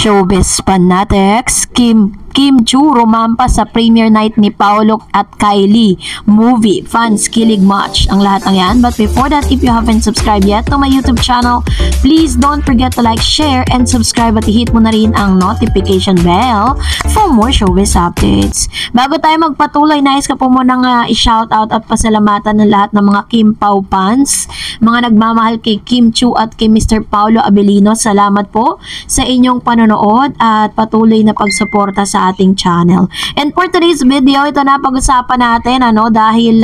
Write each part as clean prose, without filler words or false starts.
Showbiz fanatics, Kim Chu rumampa sa premiere night ni Paolo at Kylie movie. Fans kilig match ang lahat ng yan. But before that, if you haven't subscribed yet to my YouTube channel, please don't forget to like, share, and subscribe at i-hit mo na rin ang notification bell for more showbiz updates. Bago tayo magpatuloy, nais ka po munang i-shoutout at pasalamatan ng lahat ng mga Kim Pao fans, mga nagmamahal kay Kim Chu at kay Mr. Paolo Abilino. Salamat po sa inyong panonood at patuloy na pagsuporta sa ating channel. And for today's video, ito na pag-usapan natin dahil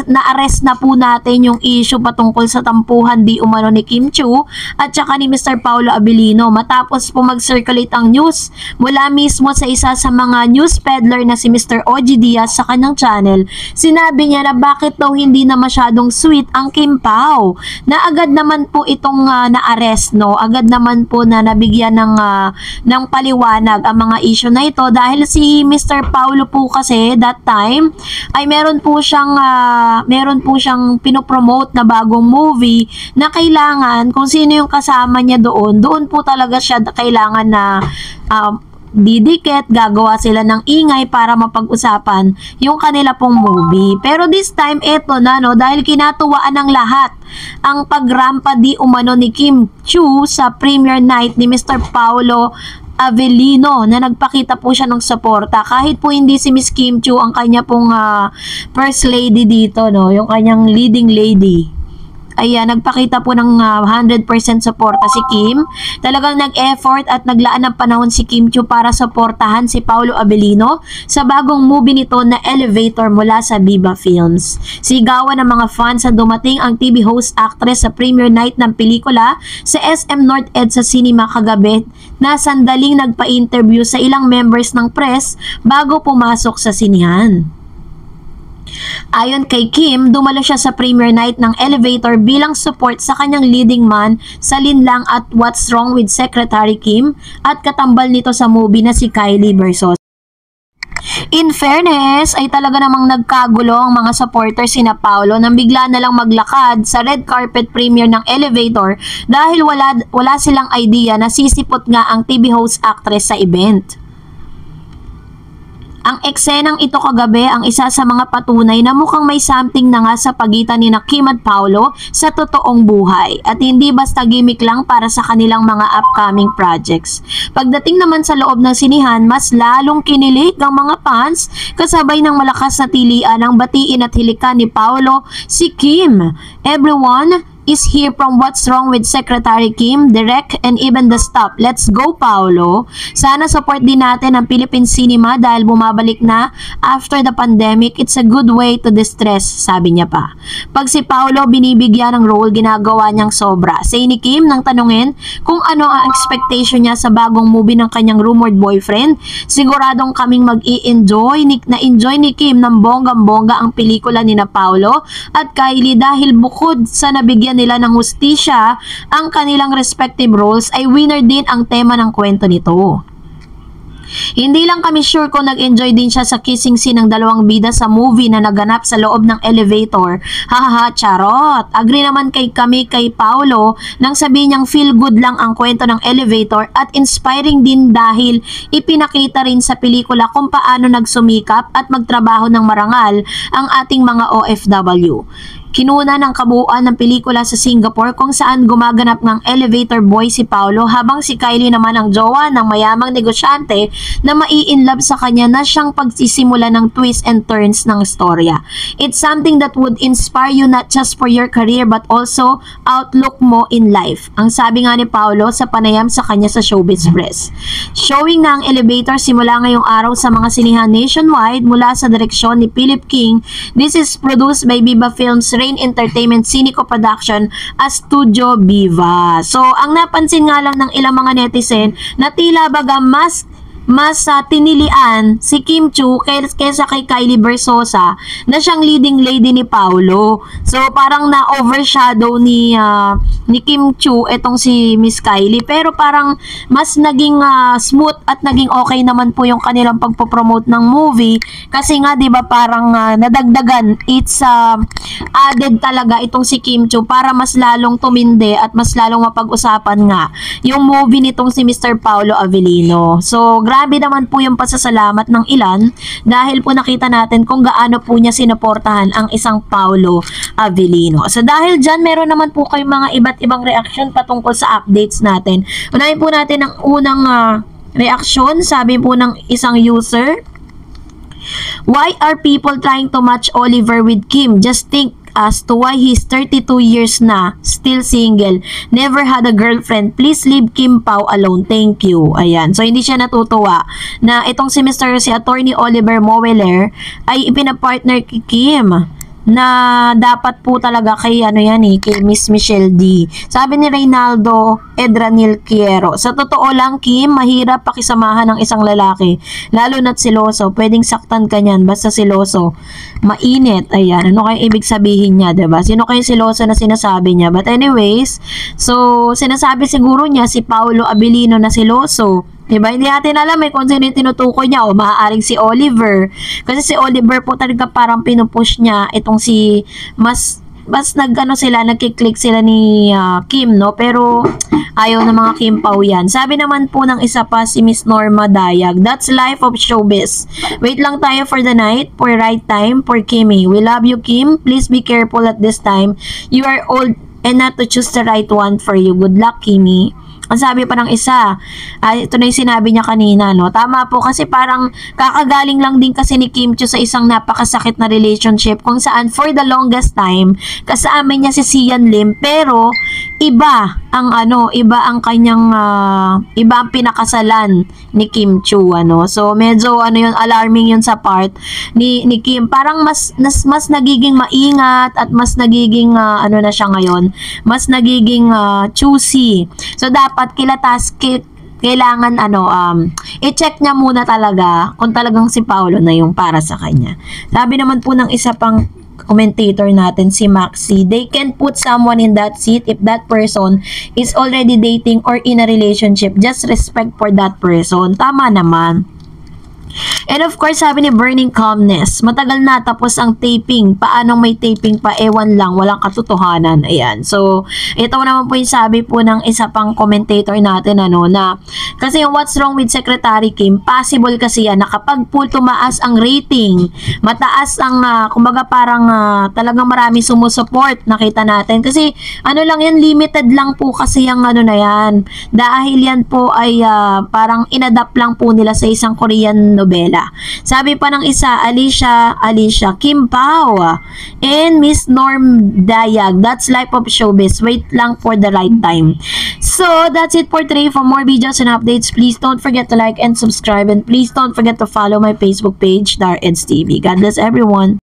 na-arrest na po natin yung issue patungkol sa tampuhan di umano ni Kim Chu at saka ni Mr. Paolo Abilino matapos po mag-circulate ang news mula mismo sa isa sa mga news peddler na si Mr. OG Diaz sa kanyang channel. Sinabi niya na bakit daw hindi na masyadong sweet ang Kim Pao, na agad naman po itong na-arrest, agad naman po na nabigyan ng paliwanag ang mga issue na ito dahil si Mr. Paolo po kasi that time ay meron po siyang pinopromote na bagong movie na kailangan kung sino yung kasama niya doon po talaga siya kailangan na didikit, gagawa sila ng ingay para mapag-usapan yung kanila pong movie. Pero this time, eto na dahil kinatuwaan ng lahat ang pagrampa di umano ni Kim Chu sa premiere night ni Mr. Paolo Abilino na nagpakita po siya ng suporta kahit po hindi si Miss Kim Chu ang kanya pong first lady dito, yung kanyang leading lady. Ayan, nagpakita po ng 100% suporta si Kim. Talagang nag-effort at naglaan ng panahon si Kim Chu para suportahan si Paolo Abilino sa bagong movie nito na Elevator mula sa Viva Films. Sigawan ng mga fans na dumating ang TV host actress sa premiere night ng pelikula sa SM North EDSA Cinema kagabi na sandaling nagpa-interview sa ilang members ng press bago pumasok sa sinihan. Ayon kay Kim, dumalo siya sa premiere night ng Elevator bilang support sa kanyang leading man sa Linlang at What's Wrong with Secretary Kim at katambal nito sa movie na si Kylie Versus. In fairness, ay talaga namang nagkagulo ang mga supporters ni Paolo nang bigla na lang maglakad sa red carpet premiere ng Elevator dahil wala silang idea na sisipot nga ang TV host actress sa event. Ang eksenang ito kagabi ang isa sa mga patunay na mukhang may something na nga sa pagitan ni Kim at Paolo sa totoong buhay at hindi basta gimmick lang para sa kanilang mga upcoming projects. Pagdating naman sa loob ng sinihan, mas lalong kinilig ang mga fans kasabay ng malakas na tilian ng batiin at hilikan ni Paolo si Kim. Everyone is here from What's Wrong with Secretary Kim, direct and even the stop. Let's go, Paolo. Sana support din natin ang Philippine cinema dahil bumabalik na after the pandemic. It's a good way to distress, sabi niya pa. Pag si Paolo binibigyan ng role, ginagawa niyang sobra. Say ni Kim nang tanungin kung ano ang expectation niya sa bagong movie ng kanyang rumored boyfriend. Siguradong kaming mag-i-enjoy na-enjoy ni Kim ng bonggang-bongga ang pelikula ni na Paolo at Kylie dahil bukod sa nabigyan nila ng hustisya ang kanilang respective roles ay winner din ang tema ng kwento nito. Hindi lang kami sure kung nag-enjoy din siya sa kissing scene ng dalawang bida sa movie na naganap sa loob ng Elevator. Hahaha, charot! Agree naman kami kay Paolo nang sabihin niyang feel good lang ang kwento ng Elevator at inspiring din dahil ipinakita rin sa pelikula kung paano nagsumikap at magtrabaho ng marangal ang ating mga OFW. Kinuna ng kabuuan ng pelikula sa Singapore kung saan gumaganap ng elevator boy si Paolo habang si Kylie naman ang jowa ng mayamang negosyante na mai-inlove sa kanya na siyang pagsisimula ng twists and turns ng storya. It's something that would inspire you not just for your career but also outlook mo in life. Ang sabi nga ni Paolo sa panayam sa kanya sa Showbiz Press. Showing na ang Elevator simula ngayong araw sa mga sinihan nationwide mula sa direksyon ni Philip King. This is produced by Viva Films, Rain Entertainment Cineco Production as Studio Viva. So, ang napansin nga lang ng ilang mga netizen na tila baga mas tinilian si Kim Chiu kaysa kay Kylie Versosa na siyang leading lady ni Paolo. So parang na-overshadow ni Kim Chiu etong si Miss Kylie, pero parang mas naging smooth at naging okay naman po yung kanilang pagpo-promote ng movie kasi nga 'di ba parang nadagdagan, it's added talaga itong si Kim Chiu para mas lalong tumindi at mas lalong mapag-usapan nga yung movie nitong si Mr. Paolo Avellino. So grabe naman po yung pasasalamat ng ilan dahil po nakita natin kung gaano po niya sinuportahan ang isang Paolo Avellino. So dahil dyan, meron naman po kayong mga iba't ibang reaction patungkol sa updates natin. Unahin po natin ang unang reaction. Sabi po ng isang user, "Why are people trying to match Oliver with Kim? Just think as to why he's 32 years na, still single, never had a girlfriend. Please leave Kim Pao alone. Thank you." Ayan. So, hindi siya natutuwa na itong si Attorney Oliver Moeller ay ipinapartner kay Kim na dapat po talaga kay kay Miss Michelle D. Sabi ni Reynaldo Edranil Quiero, "Sa totoo lang, Kim, mahirap pakisamahan ng isang lalaki, lalo na't siloso. Pwedeng saktan ka niyan basta siloso. Mainit." Ayan, ano kaya ibig sabihin niya, 'di ba? Sino kaya siloso na sinasabi niya? But anyways, so sinasabi siguro niya si Paolo Avellino na siloso. Diba? Hindi natin alam kung sino yung tinutukoy niya o maaaring si Oliver. Kasi si Oliver po talaga parang pinupush niya itong si mas nagkiklik sila ni Kim, no? Pero ayaw ng mga Kim Pao yan. Sabi naman po ng isa pa si Miss Norma Dayag, "That's life of showbiz. Wait lang tayo for the night, for right time, for Kimmy. We love you, Kim. Please be careful at this time. You are old and not to choose the right one for you. Good luck, Kimmy." Ang sabi pa ng isa, ito na yung sinabi niya kanina, no? Tama po kasi parang kakagaling lang din kasi ni Kim Chiu sa isang napakasakit na relationship kung saan for the longest time kasama niya si Sian Lim, pero iba ang kanyang iba ang pinakasalan ni Kim Chiu, So medyo yun, alarming yun sa part ni Kim. Parang mas nagiging maingat at mas nagiging na siya ngayon, mas nagiging choosy. So dapat kailangan i-check niya muna talaga kung talagang si Paolo na yung para sa kanya. Sabi naman po ng isa pang commentator natin, si Maxi, "They can put someone in that seat if that person is already dating or in a relationship. Just respect for that person." Tama naman. And of course, sabi ni Burning Calmness, "Matagal na tapos ang taping. Paano may taping pa? Ewan lang, walang katotohanan." Ayan. So, ito naman po yung sabi po ng isa pang commentator natin, na kasi yung What's Wrong with Secretary Kim, possible kasi yan na kapag po tumaas ang rating, mataas ang, kumbaga parang talagang marami sumusuport, nakita natin. Kasi, lang yan, limited lang po kasi yung na yan. Dahil yan po ay parang inadapt lang po nila sa isang Korean nobela. Sabi pa ng isa, Alicia, "Kim Pao and Miss Norm Dayag, that's life of showbiz. Wait lang for the right time." So, that's it for today. For more videos and updates, please don't forget to like and subscribe, and please don't forget to follow my Facebook page, Dar Eds TV. God bless everyone.